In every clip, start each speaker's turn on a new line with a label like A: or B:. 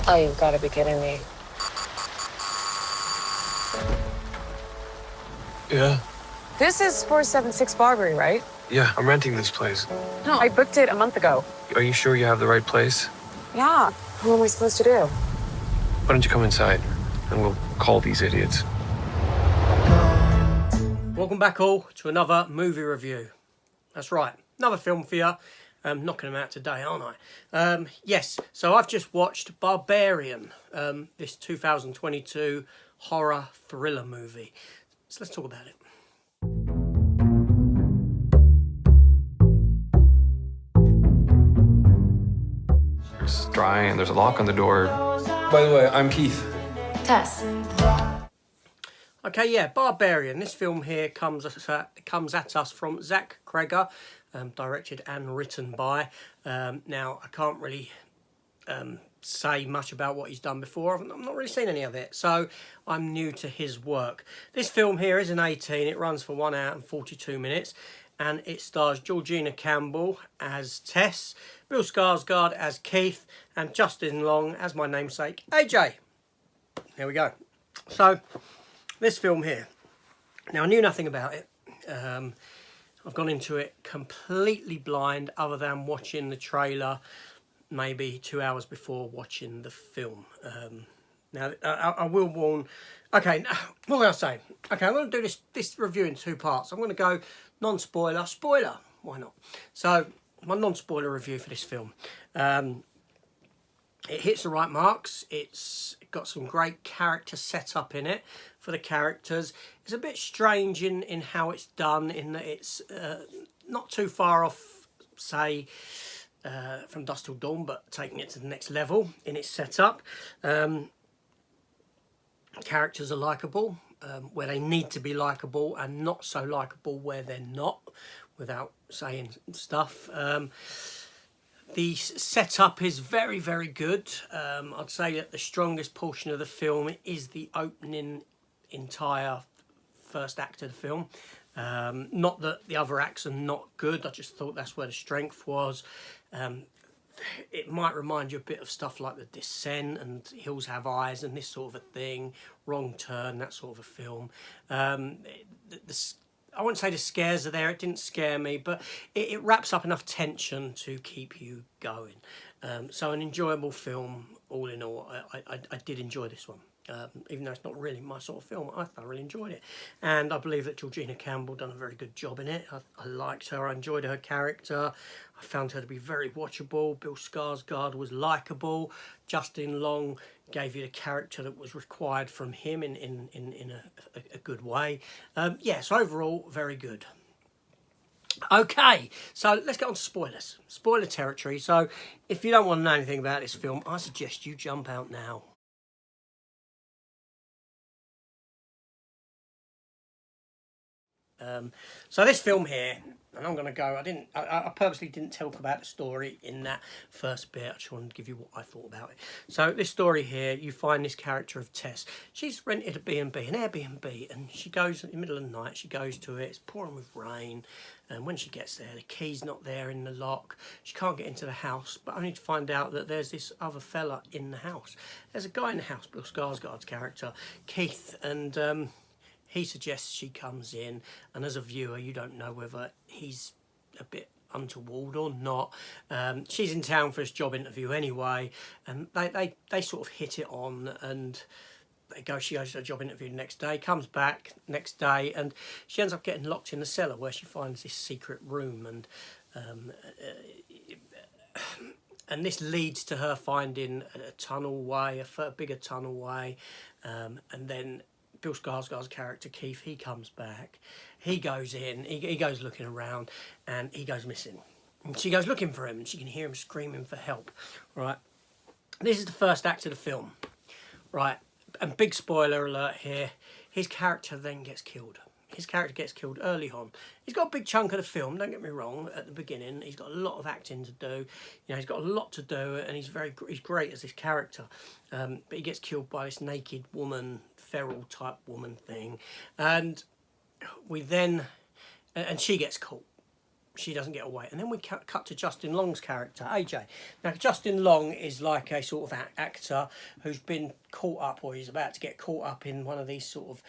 A: Oh, you've got to be kidding me.
B: Yeah.
A: This is 476 Barbary, right?
B: Yeah, I'm renting this place.
A: No, I booked it a month ago.
B: Are you sure you have the right place?
A: Yeah. What am I supposed to do?
B: Why don't you come inside and we'll call these idiots.
C: Welcome back all to another movie review. That's right, another film for you. Knocking them out today, aren't I? Yes, so I've just watched Barbarian, this 2022 horror thriller movie. So let's talk about it.
B: It's dry and there's a lock on the door. By the way, I'm Keith.
A: Tess.
C: Okay, yeah, Barbarian. This film here comes at us from Zach Cregger, directed and written by. Now, I can't really say much about what he's done before. I've not really seen any of it, so I'm new to his work. This film here is an 18. It runs for 1 hour and 42 minutes, and it stars Georgina Campbell as Tess, Bill Skarsgård as Keith, and Justin Long as my namesake, AJ. There we go. So, this film here. Now, I knew nothing about it. I've gone into it completely blind, other than watching the trailer maybe 2 hours before watching the film. Now, I will warn... Okay, what can I say? Okay, I'm going to do this review in 2 parts. I'm going to go non-spoiler, spoiler, why not? So, my non-spoiler review for this film. It hits the right marks. It's got some great character setup in it for the characters. It's a bit strange in how it's done, in that it's not too far off, say, From Dusk Till Dawn, but taking it to the next level in its setup. Characters are likeable where they need to be likeable, and not so likeable where they're not, without saying stuff. The setup is very, very good. I'd say that the strongest portion of the film is the opening entire first act of the film. Not that the other acts are not good, I just thought that's where the strength was. It might remind you a bit of stuff like The Descent and Hills Have Eyes and this sort of a thing, Wrong Turn, that sort of a film. I wouldn't say the scares are there, it didn't scare me, but it wraps up enough tension to keep you going. So an enjoyable film, all in all. I did enjoy this one. Even though it's not really my sort of film, I thoroughly enjoyed it. And I believe that Georgina Campbell done a very good job in it. I liked her, I enjoyed her character. I found her to be very watchable. Bill Skarsgård was likeable. Justin Long gave you the character that was required from him in a good way. Yes, overall, very good. Okay, so let's get on to spoilers. Spoiler territory. So if you don't want to know anything about this film, I suggest you jump out now. So this film here, and I'm going to go, I purposely didn't talk about the story in that first bit. I just wanted to give you what I thought about it. So this story here, you find this character of Tess. She's rented a B&B, an Airbnb, and she goes in the middle of the night, she goes to it, it's pouring with rain, and when she gets there, the key's not there in the lock. She can't get into the house, but only to find out that there's this other fella in the house. There's a guy in the house, Bill Skarsgård's character, Keith, and he suggests she comes in, and as a viewer, you don't know whether he's a bit untoward or not. She's in town for this job interview anyway, and they sort of hit it on, and she goes to a job interview the next day, comes back next day, and she ends up getting locked in the cellar where she finds this secret room, and this leads to her finding a tunnel way, a bigger tunnel way, and then Bill Skarsgård's character Keith, he comes back, he goes in, he goes looking around, and he goes missing. And she goes looking for him, and she can hear him screaming for help. Right, this is the first act of the film. Right, and big spoiler alert here, his character then gets killed. His character gets killed early on. He's got a big chunk of the film, don't get me wrong, at the beginning. He's got a lot of acting to do. You know, he's got a lot to do, and he's great as this character. But he gets killed by this naked woman, feral type woman thing. And we then... And she gets caught. she doesn't get away. And then we cut to Justin Long's character, AJ. Now, Justin Long is like a sort of actor who's been caught up, or he's about to get caught up in one of these sort of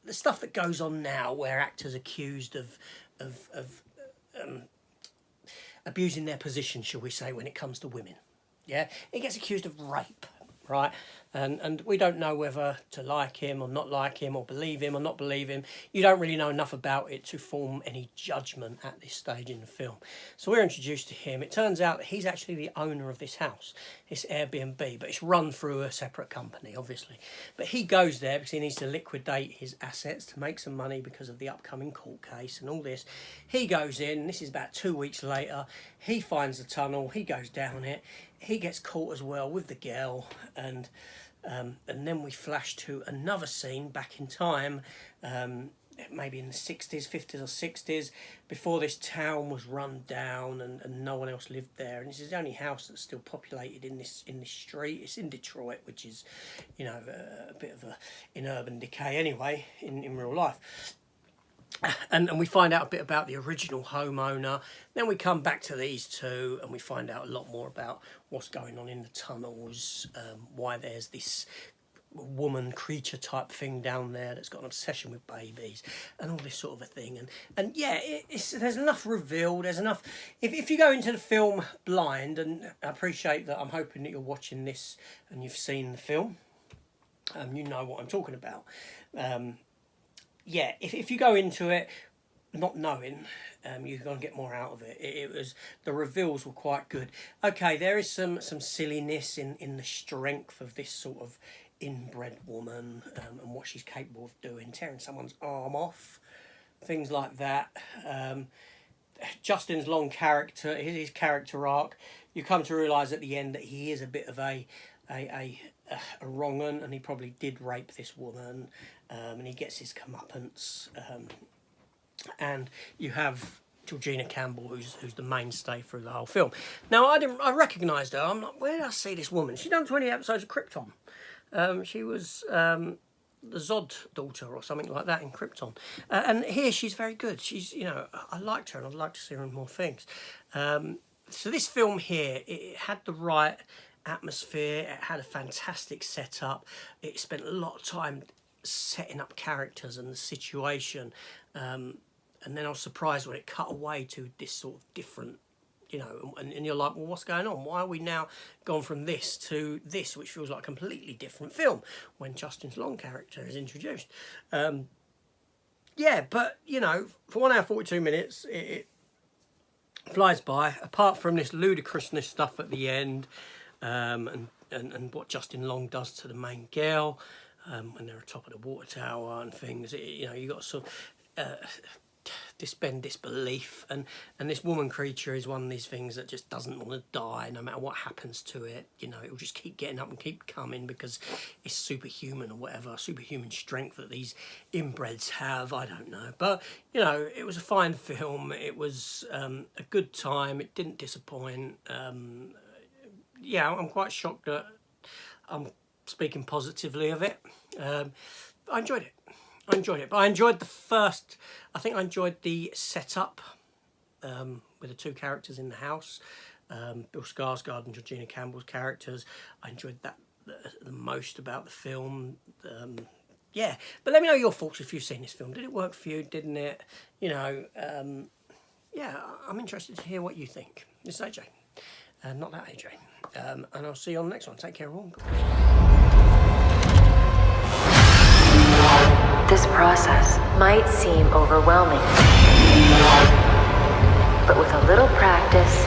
C: the stuff that goes on now, where actors are accused of abusing their position, shall we say, when it comes to women. Yeah, he gets accused of rape, right? And we don't know whether to like him or not like him, or believe him or not believe him. You don't really know enough about it to form any judgment at this stage in the film. So we're introduced to him. It turns out that he's actually the owner of this house, this Airbnb, but it's run through a separate company, obviously. But he goes there because he needs to liquidate his assets to make some money because of the upcoming court case and all this. He goes in, this is about 2 weeks later, he finds the tunnel, he goes down it, he gets caught as well with the girl, and then we flash to another scene back in time, maybe in the 60s, 50s or 60s, before this town was run down and no one else lived there. And this is the only house that's still populated in this street. It's in Detroit, which is, you know, a bit of in urban decay anyway, in real life. And we find out a bit about the original homeowner. Then we come back to these two and we find out a lot more about what's going on in the tunnels, why there's this woman creature type thing down there that's got an obsession with babies and all this sort of a thing. And yeah, there's enough reveal, there's enough. If you go into the film blind, and I appreciate that, I'm hoping that you're watching this and you've seen the film, you know what I'm talking about. Yeah, if you go into it not knowing, you're going to get more out of it. The reveals were quite good. Okay, there is some silliness in the strength of this sort of inbred woman, and what she's capable of doing, tearing someone's arm off, things like that. Justin's Long character, his character arc, you come to realise at the end that he is a bit of a wrong 'un, and he probably did rape this woman, and he gets his comeuppance, and you have Georgina Campbell, who's the mainstay through the whole film. Now I recognised her. I'm like, where did I see this woman? She's done 20 episodes of Krypton. She was the Zod daughter or something like that in Krypton, and here she's very good. She's, you know, I liked her and I'd like to see her in more things. So this film here, it had the right atmosphere, it had a fantastic setup, it spent a lot of time setting up characters and the situation, and then I was surprised when it cut away to this sort of different, you know, and you're like, well, what's going on? Why are we now gone from this to this, which feels like a completely different film when Justin's Long character is introduced? Yeah, but, you know, for 1 hour 42 minutes, it flies by, apart from this ludicrousness stuff at the end, and what Justin Long does to the main girl, when they're atop of the water tower and things. You know, you got sort of disbelief, and this woman creature is one of these things that just doesn't want to die no matter what happens to it. You know, it'll just keep getting up and keep coming because it's superhuman or whatever, superhuman strength that these inbreds have. I don't know, but you know, it was a fine film. It was a good time. It didn't disappoint. Yeah, I'm quite shocked that I'm speaking positively of it. I enjoyed it. But I enjoyed I think I enjoyed the setup with the two characters in the house, Bill Skarsgård and Georgina Campbell's characters. I enjoyed that the most about the film. Yeah, but let me know your thoughts if you've seen this film. Did it work for you? Didn't it? You know, yeah, I'm interested to hear what you think. This is AJ. Not that AJ. And I'll see you on the next one. Take care, all.
D: This process might seem overwhelming, but with a little practice